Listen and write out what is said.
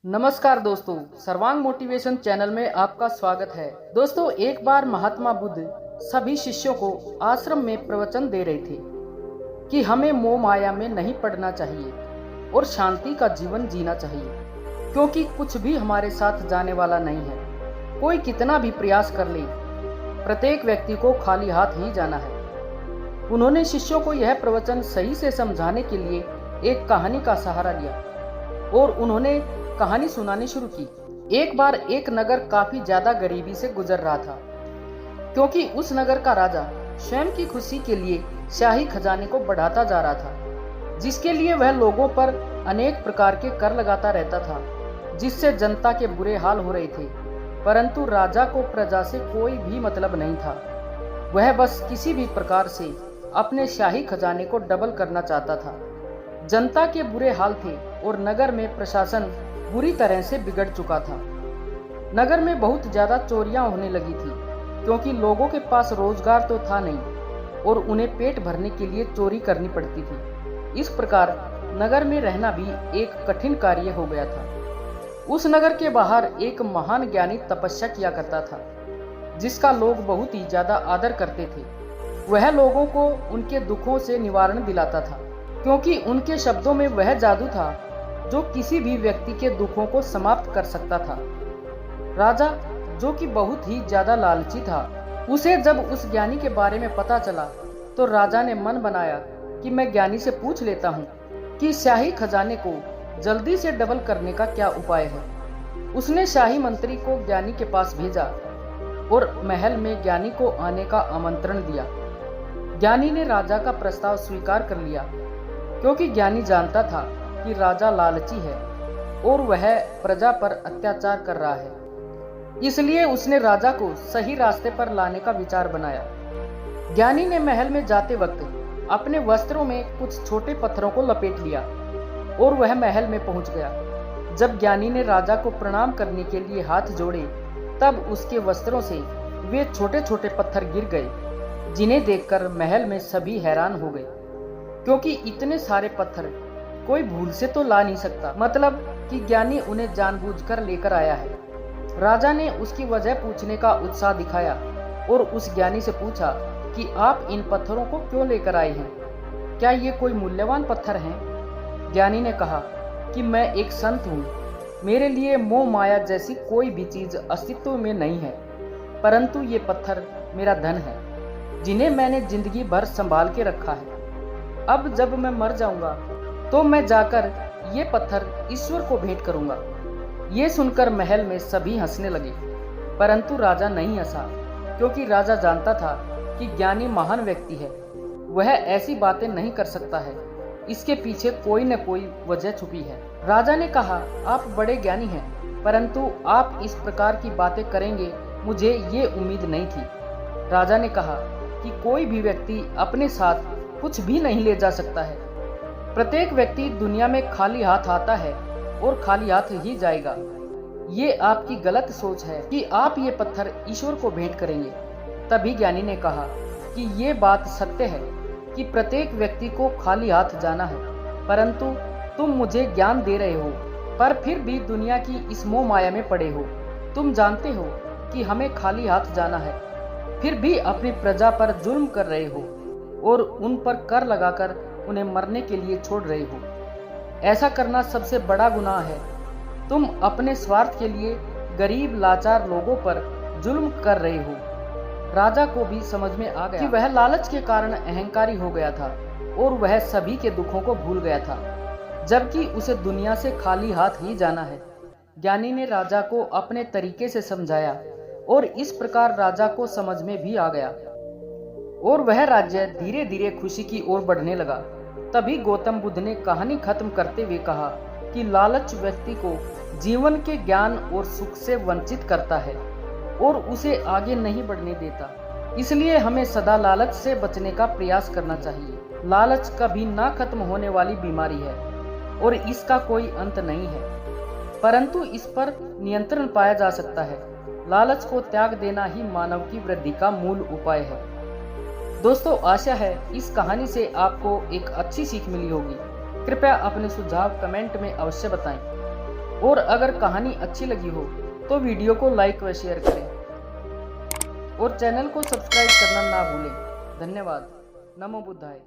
नमस्कार दोस्तों, सर्वांग मोटिवेशन चैनल में आपका स्वागत है। दोस्तों, एक बार महात्मा बुद्ध सभी शिष्यों को आश्रम में प्रवचन दे रहे थे कि हमें मोह माया में नहीं पड़ना चाहिए और शांति का जीवन जीना चाहिए, क्योंकि कुछ भी हमारे साथ जाने वाला नहीं है। कोई कितना भी प्रयास कर ले, प्रत्येक व्यक्ति को खाली हाथ ही जाना है। उन्होंने शिष्यों को यह प्रवचन सही से समझाने के लिए एक कहानी का सहारा लिया और उन्होंने कहानी सुनानी शुरू की। एक बार एक नगर काफी ज्यादा गरीबी से गुजर रहा था, क्योंकि उस नगर का राजा स्वयं की खुशी के लिए शाही खजाने को बढ़ाता जा रहा था, जिसके लिए वह लोगों पर अनेक प्रकार के कर लगाता रहता था, जिससे जनता के बुरे हाल हो रहे थे। परंतु राजा को प्रजा से कोई भी मतलब नहीं था। वह बस किसी भी प्रकार से अपने शाही खजाने को डबल करना चाहता था। जनता के बुरे हाल थे और नगर में प्रशासन बुरी तरह से बिगड़ चुका था। नगर में बहुत ज्यादा चोरियां होने लगी थी, क्योंकि लोगों के पास रोजगार तो था नहीं और उन्हें पेट भरने के लिए चोरी करनी पड़ती थी। इस प्रकार नगर में रहना भी एक कठिन कार्य हो गया था। उस नगर के बाहर एक महान ज्ञानी तपस्या किया करता था, जिसका लोग बहुत ही ज्यादा आदर करते थे। वह लोगों को उनके दुखों से निवारण दिलाता था, क्योंकि उनके शब्दों में वह जादू था जो किसी भी व्यक्ति के दुखों को समाप्त कर सकता था। राजा, जो कि बहुत ही ज्यादा लालची था, उसे जब उस ज्ञानी के बारे में पता चला तो राजा ने मन बनाया कि मैं ज्ञानी से पूछ लेता हूँ कि शाही खजाने को जल्दी से डबल करने का क्या उपाय है। उसने शाही मंत्री को ज्ञानी के पास भेजा और महल में ज्ञानी को आने का आमंत्रण दिया। ज्ञानी ने राजा का प्रस्ताव स्वीकार कर लिया, क्योंकि ज्ञानी जानता था कि राजा लालची है और वह प्रजा पर अत्याचार कर रहा है। इसलिए उसने राजा को सही रास्ते पर लाने का विचार बनाया। ज्ञानी ने महल में जाते वक्त अपने वस्त्रों में कुछ छोटे पत्थरों को लपेट लिया और वह महल में पहुंच गया। जब ज्ञानी ने राजा को प्रणाम करने के लिए हाथ जोड़े, तब उसके वस्त्रों से वे छोटे छोटे पत्थर गिर गए, जिन्हें देखकर महल में सभी हैरान हो गए, क्योंकि इतने सारे पत्थर कोई भूल से तो ला नहीं सकता, मतलब कि ज्ञानी उन्हें जानबूझकर लेकर आया है। राजा ने उसकी वजह पूछने का उत्साह दिखाया और उस ज्ञानी से पूछा कि आप इन पत्थरों को क्यों लेकर आए हैं, क्या ये कोई मूल्यवान पत्थर हैं? ज्ञानी ने कहा कि मैं एक संत हूँ, मेरे लिए मोह माया जैसी कोई भी चीज अस्तित्व में नहीं है, परंतु ये पत्थर मेरा धन है, जिन्हें मैंने जिंदगी भर संभाल के रखा है। अब जब मैं मर जाऊंगा तो मैं जाकर ये पत्थर ईश्वर को भेंट करूंगा। ये सुनकर महल में सभी हंसने लगे, परंतु राजा नहीं हंसा, क्योंकि राजा जानता था कि ज्ञानी महान व्यक्ति है, वह ऐसी बातें नहीं कर सकता है, इसके पीछे कोई न कोई वजह छुपी है। राजा ने कहा, आप बड़े ज्ञानी हैं, परंतु आप इस प्रकार की बातें करेंगे मुझे ये उम्मीद नहीं थी। राजा ने कहा कि कोई भी व्यक्ति अपने साथ कुछ भी नहीं ले जा सकता है। प्रत्येक व्यक्ति दुनिया में खाली हाथ आता है और खाली हाथ ही जाएगा। ये आपकी गलत सोच है कि आप ये पत्थर ईश्वर को भेंट करेंगे। तभी ज्ञानी ने कहा कि ये बात सत्य है कि प्रत्येक व्यक्ति को खाली हाथ जाना है, परंतु तुम मुझे ज्ञान दे रहे हो, पर फिर भी दुनिया की इस मोह माया में पड़े हो। तुम जानते हो कि हमें खाली हाथ जाना है, फिर भी अपनी प्रजा पर जुल्म कर रहे हो और उन पर कर लगाकर उन्हें मरने के लिए छोड़ रहे हो। ऐसा करना सबसे बड़ा गुनाह है। तुम अपने स्वार्थ के लिए गरीब लाचार लोगों पर जुल्म कर रहे हो। राजा को भी समझ में आ गया कि वह लालच के कारण अहंकारी हो गया था और वह सभी के दुखों को भूल गया था, जबकि उसे दुनिया से खाली हाथ ही जाना है। ज्ञानी ने राजा को अपने तरीके से समझाया और इस प्रकार राजा को समझ में भी आ गया और वह राज्य धीरे धीरे खुशी की ओर बढ़ने लगा। तभी गौतम बुद्ध ने कहानी खत्म करते हुए कहा कि लालच व्यक्ति को जीवन के ज्ञान और सुख से वंचित करता है और उसे आगे नहीं बढ़ने देता। इसलिए हमें सदा लालच से बचने का प्रयास करना चाहिए। लालच कभी ना खत्म होने वाली बीमारी है और इसका कोई अंत नहीं है, परंतु इस पर नियंत्रण पाया जा सकता है। लालच को त्याग देना ही मानव की वृद्धि का मूल उपाय है। दोस्तों, आशा है इस कहानी से आपको एक अच्छी सीख मिली होगी। कृपया अपने सुझाव कमेंट में अवश्य बताएं और अगर कहानी अच्छी लगी हो तो वीडियो को लाइक व शेयर करें और चैनल को सब्सक्राइब करना ना भूलें। धन्यवाद। नमो बुद्धाय।